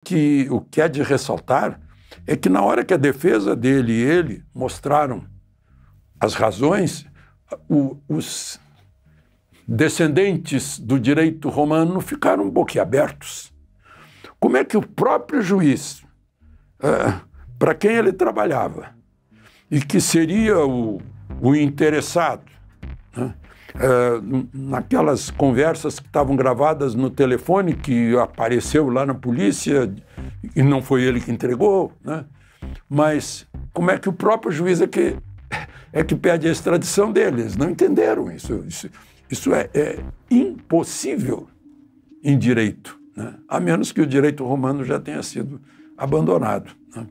O que é de ressaltar é que na hora que a defesa dele e ele mostraram as razões, os descendentes do direito romano ficaram boquiabertos. Como é que o próprio juiz, para quem ele trabalhava, e que seria o interessado, né, naquelas conversas que estavam gravadas no telefone, que apareceu lá na polícia, e não foi ele que entregou, né? Mas como é que o próprio juiz é que pede a extradição deles? Não entenderam isso. Isso é impossível em direito, né? A menos que o direito romano já tenha sido abandonado, né?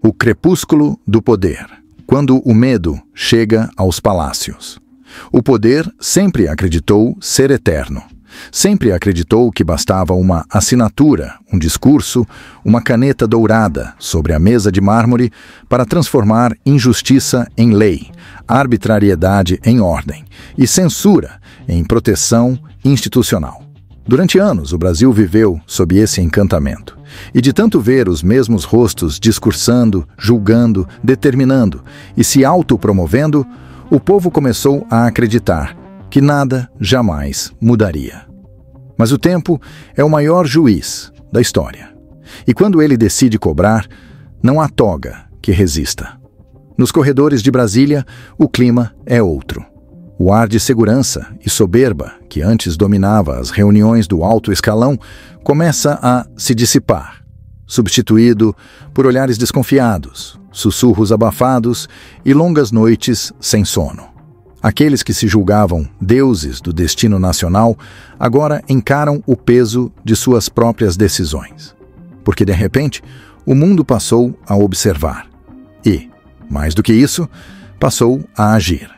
O crepúsculo do poder, quando o medo chega aos palácios. O poder sempre acreditou ser eterno. Sempre acreditou que bastava uma assinatura, um discurso, uma caneta dourada sobre a mesa de mármore para transformar injustiça em lei, arbitrariedade em ordem e censura em proteção institucional. Durante anos, o Brasil viveu sob esse encantamento. E de tanto ver os mesmos rostos discursando, julgando, determinando e se autopromovendo, o povo começou a acreditar que nada jamais mudaria. Mas o tempo é o maior juiz da história. E quando ele decide cobrar, não há toga que resista. Nos corredores de Brasília, o clima é outro. O ar de segurança e soberba que antes dominava as reuniões do alto escalão começa a se dissipar, substituído por olhares desconfiados, sussurros abafados e longas noites sem sono. Aqueles que se julgavam deuses do destino nacional agora encaram o peso de suas próprias decisões. Porque, de repente, o mundo passou a observar. E, mais do que isso, passou a agir.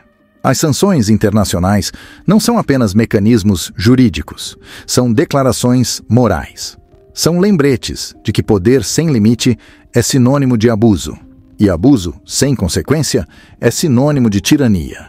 As sanções internacionais não são apenas mecanismos jurídicos, são declarações morais. São lembretes de que poder sem limite é sinônimo de abuso, e abuso sem consequência é sinônimo de tirania.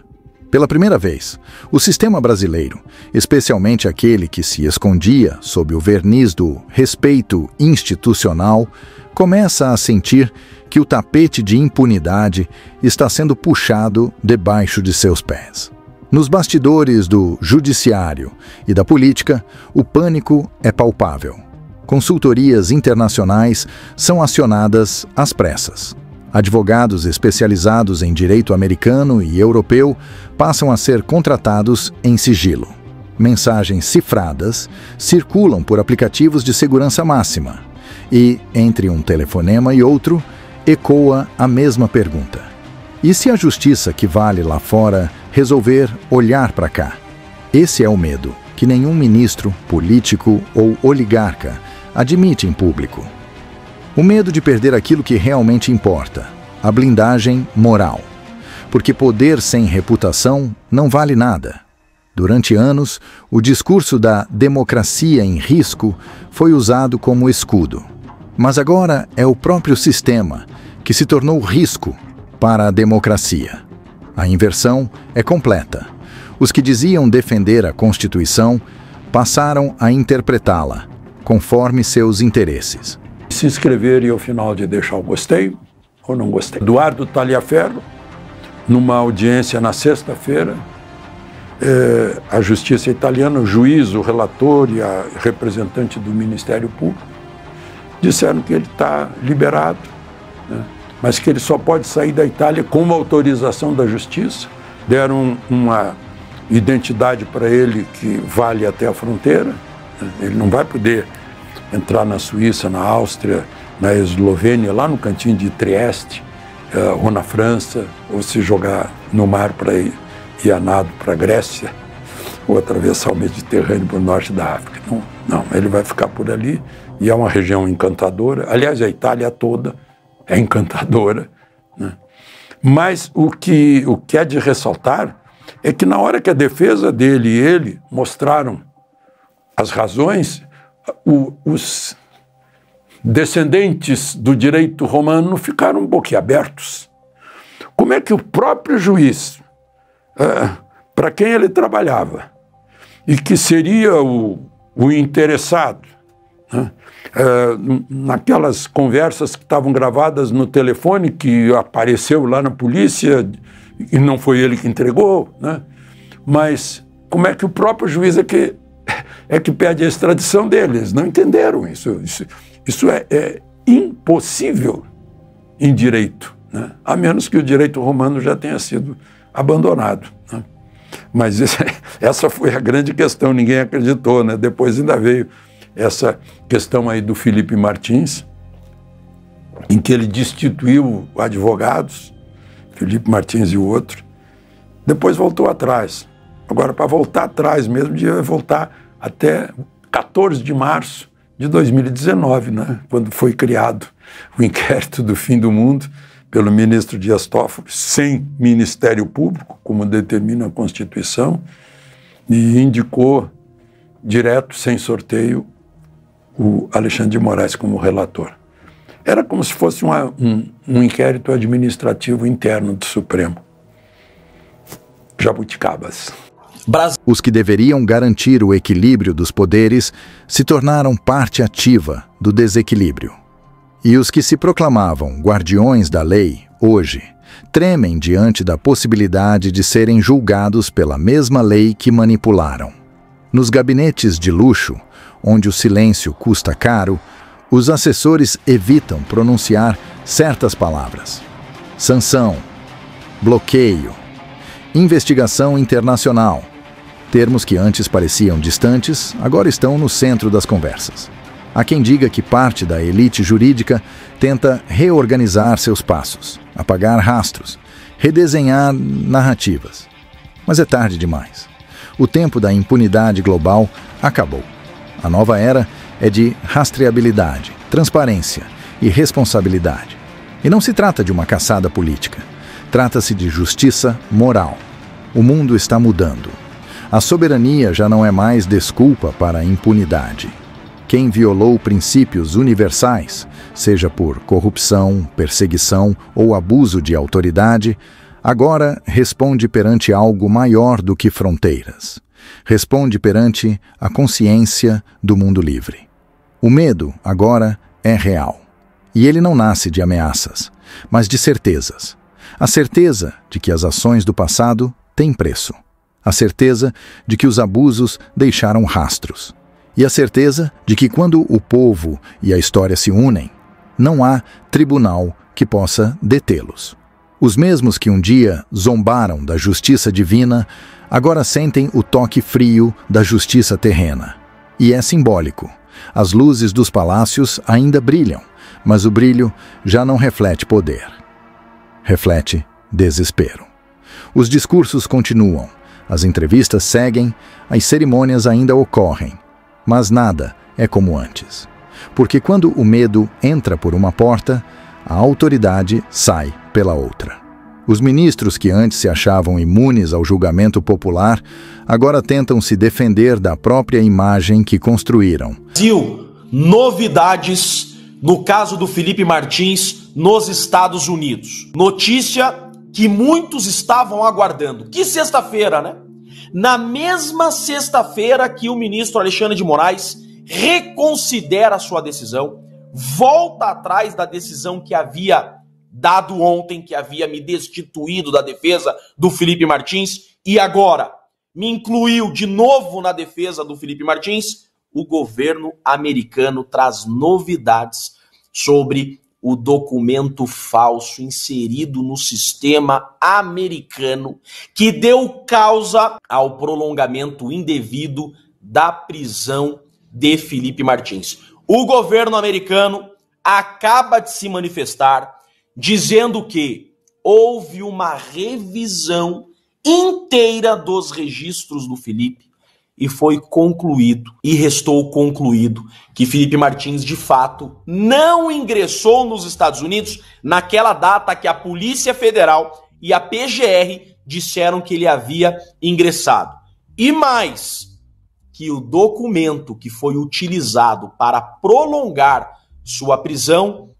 Pela primeira vez, o sistema brasileiro, especialmente aquele que se escondia sob o verniz do respeito institucional, começa a sentir que o tapete de impunidade está sendo puxado debaixo de seus pés. Nos bastidores do judiciário e da política, o pânico é palpável. Consultorias internacionais são acionadas às pressas. Advogados especializados em direito americano e europeu passam a ser contratados em sigilo. Mensagens cifradas circulam por aplicativos de segurança máxima e, entre um telefonema e outro, ecoa a mesma pergunta. E se a justiça que vale lá fora resolver olhar para cá? Esse é o medo que nenhum ministro, político ou oligarca admite em público. O medo de perder aquilo que realmente importa, a blindagem moral. Porque poder sem reputação não vale nada. Durante anos, o discurso da democracia em risco foi usado como escudo. Mas agora é o próprio sistema que se tornou risco para a democracia. A inversão é completa. Os que diziam defender a Constituição passaram a interpretá-la conforme seus interesses. Se inscrever e ao final de deixar o gostei ou não gostei. Eduardo Taliaferro, numa audiência na sexta-feira, a justiça italiana, o juiz, o relator e a representante do Ministério Público disseram que ele está liberado, né? Mas que ele só pode sair da Itália com uma autorização da justiça. Deram uma identidade para ele que vale até a fronteira, né? Ele não vai poder entrar na Suíça, na Áustria, na Eslovênia, lá no cantinho de Trieste, ou na França, ou se jogar no mar para ir a nado para a Grécia, ou atravessar o Mediterrâneo para o norte da África. Não, ele vai ficar por ali, e é uma região encantadora. Aliás, a Itália toda é encantadora, né? Mas o que é de ressaltar é que na hora que a defesa dele e ele mostraram as razões, os descendentes do direito romano ficaram boquiabertos. Como é que o próprio juiz, para quem ele trabalhava, e que seria o interessado, né? Naquelas conversas que estavam gravadas no telefone, que apareceu lá na polícia, e não foi ele que entregou, né? Mas como é que o próprio juiz é que pede a extradição deles? Não entenderam isso. Isso é impossível em direito, né? A menos que o direito romano já tenha sido abandonado, né? Mas essa foi a grande questão, ninguém acreditou, né? Depois ainda veio essa questão aí do Felipe Martins, em que ele destituiu advogados, Felipe Martins e o outro, depois voltou atrás. Agora, para voltar atrás mesmo, devia voltar até 14 de março de 2019, né? Quando foi criado o inquérito do fim do mundo pelo ministro Dias Toffoli, sem Ministério Público, como determina a Constituição, e indicou direto, sem sorteio, o Alexandre de Moraes como relator. Era como se fosse um inquérito administrativo interno do Supremo. Jabuticabas. Os que deveriam garantir o equilíbrio dos poderes se tornaram parte ativa do desequilíbrio. E os que se proclamavam guardiões da lei, hoje, tremem diante da possibilidade de serem julgados pela mesma lei que manipularam. Nos gabinetes de luxo, onde o silêncio custa caro, os assessores evitam pronunciar certas palavras. Sanção, bloqueio, investigação internacional. Termos que antes pareciam distantes, agora estão no centro das conversas. Há quem diga que parte da elite jurídica tenta reorganizar seus passos, apagar rastros, redesenhar narrativas. Mas é tarde demais. O tempo da impunidade global acabou. A nova era é de rastreabilidade, transparência e responsabilidade. E não se trata de uma caçada política. Trata-se de justiça moral. O mundo está mudando. A soberania já não é mais desculpa para a impunidade. Quem violou princípios universais, seja por corrupção, perseguição ou abuso de autoridade, agora responde perante algo maior do que fronteiras. Responde perante a consciência do mundo livre. O medo, agora, é real. E ele não nasce de ameaças, mas de certezas. A certeza de que as ações do passado têm preço. A certeza de que os abusos deixaram rastros. E a certeza de que quando o povo e a história se unem, não há tribunal que possa detê-los. Os mesmos que um dia zombaram da justiça divina, agora sentem o toque frio da justiça terrena. E é simbólico. As luzes dos palácios ainda brilham, mas o brilho já não reflete poder. Reflete desespero. Os discursos continuam, as entrevistas seguem, as cerimônias ainda ocorrem. Mas nada é como antes. Porque quando o medo entra por uma porta, a autoridade sai pela outra. Os ministros que antes se achavam imunes ao julgamento popular, agora tentam se defender da própria imagem que construíram. Brasil, novidades no caso do Felipe Martins nos Estados Unidos. Notícia que muitos estavam aguardando. Que sexta-feira, né? Na mesma sexta-feira que o ministro Alexandre de Moraes reconsidera a sua decisão, volta atrás da decisão que havia dado ontem, que havia me destituído da defesa do Felipe Martins, e agora me incluiu de novo na defesa do Felipe Martins, o governo americano traz novidades sobre o documento falso inserido no sistema americano que deu causa ao prolongamento indevido da prisão de Felipe Martins. O governo americano acaba de se manifestar dizendo que houve uma revisão inteira dos registros do Felipe e foi concluído, e restou concluído, que Felipe Martins, de fato, não ingressou nos Estados Unidos naquela data que a Polícia Federal e a PGR disseram que ele havia ingressado. E mais, que o documento que foi utilizado para prolongar sua prisão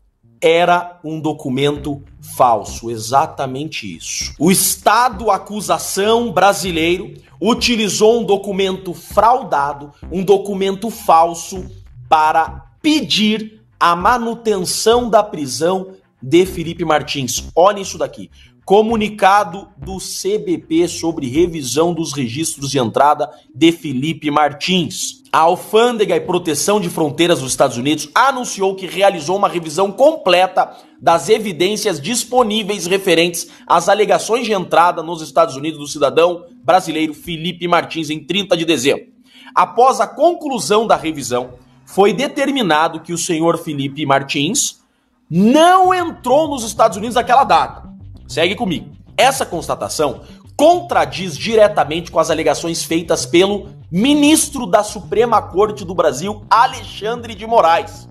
era um documento falso, exatamente isso. O Estado acusação brasileiro utilizou um documento fraudado, um documento falso para pedir a manutenção da prisão de Felipe Martins. Olha isso daqui. Comunicado do CBP sobre revisão dos registros de entrada de Felipe Martins. A Alfândega e Proteção de Fronteiras dos Estados Unidos anunciou que realizou uma revisão completa das evidências disponíveis referentes às alegações de entrada nos Estados Unidos do cidadão brasileiro Felipe Martins em 30 de dezembro. Após a conclusão da revisão, foi determinado que o senhor Felipe Martins não entrou nos Estados Unidos naquela data. Segue comigo. Essa constatação contradiz diretamente com as alegações feitas pelo ministro da Suprema Corte do Brasil, Alexandre de Moraes,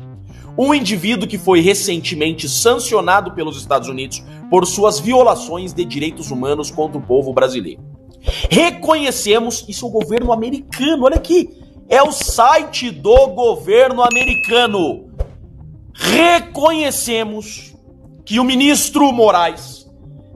um indivíduo que foi recentemente sancionado pelos Estados Unidos por suas violações de direitos humanos contra o povo brasileiro. Reconhecemos, isso é o governo americano, olha aqui, é o site do governo americano. Reconhecemos que o ministro Moraes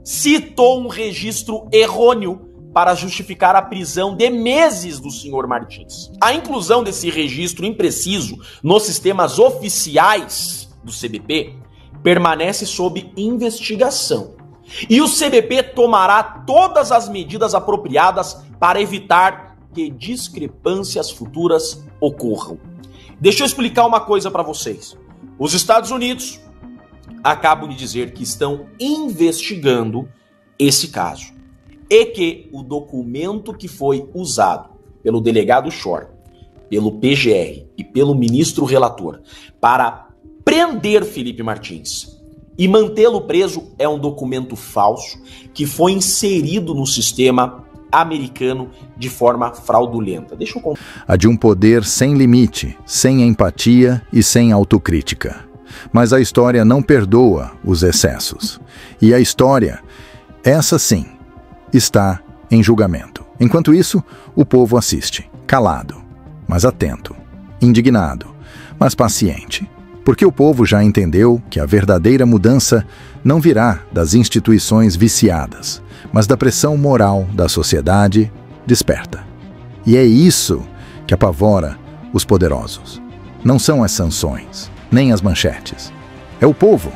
citou um registro errôneo para justificar a prisão de meses do senhor Martins. A inclusão desse registro impreciso nos sistemas oficiais do CBP permanece sob investigação. E o CBP tomará todas as medidas apropriadas para evitar que discrepâncias futuras ocorram. Deixa eu explicar uma coisa para vocês. Os Estados Unidos acabam de dizer que estão investigando esse caso e que o documento que foi usado pelo delegado Shor, pelo PGR e pelo ministro relator para prender Felipe Martins e mantê-lo preso é um documento falso que foi inserido no sistema americano de forma fraudulenta. Deixa eu contar. A de um poder sem limite, sem empatia e sem autocrítica. Mas a história não perdoa os excessos. E a história, essa sim, está em julgamento. Enquanto isso, o povo assiste, calado, mas atento, indignado, mas paciente. Porque o povo já entendeu que a verdadeira mudança não virá das instituições viciadas, mas da pressão moral da sociedade desperta. E é isso que apavora os poderosos. Não são as sanções, nem as manchetes. É o povo.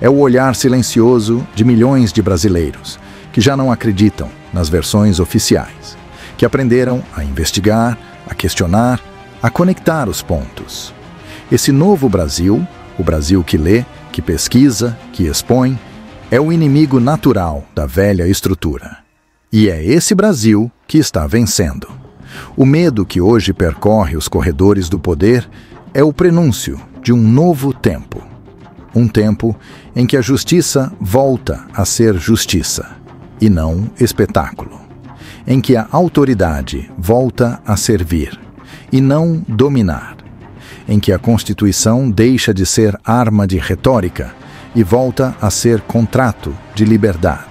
É o olhar silencioso de milhões de brasileiros que já não acreditam nas versões oficiais, que aprenderam a investigar, a questionar, a conectar os pontos. Esse novo Brasil, o Brasil que lê, que pesquisa, que expõe, é o inimigo natural da velha estrutura. E é esse Brasil que está vencendo. O medo que hoje percorre os corredores do poder é o prenúncio de um novo tempo. Um tempo em que a justiça volta a ser justiça, e não espetáculo. Em que a autoridade volta a servir, e não dominar. Em que a Constituição deixa de ser arma de retórica e volta a ser contrato de liberdade.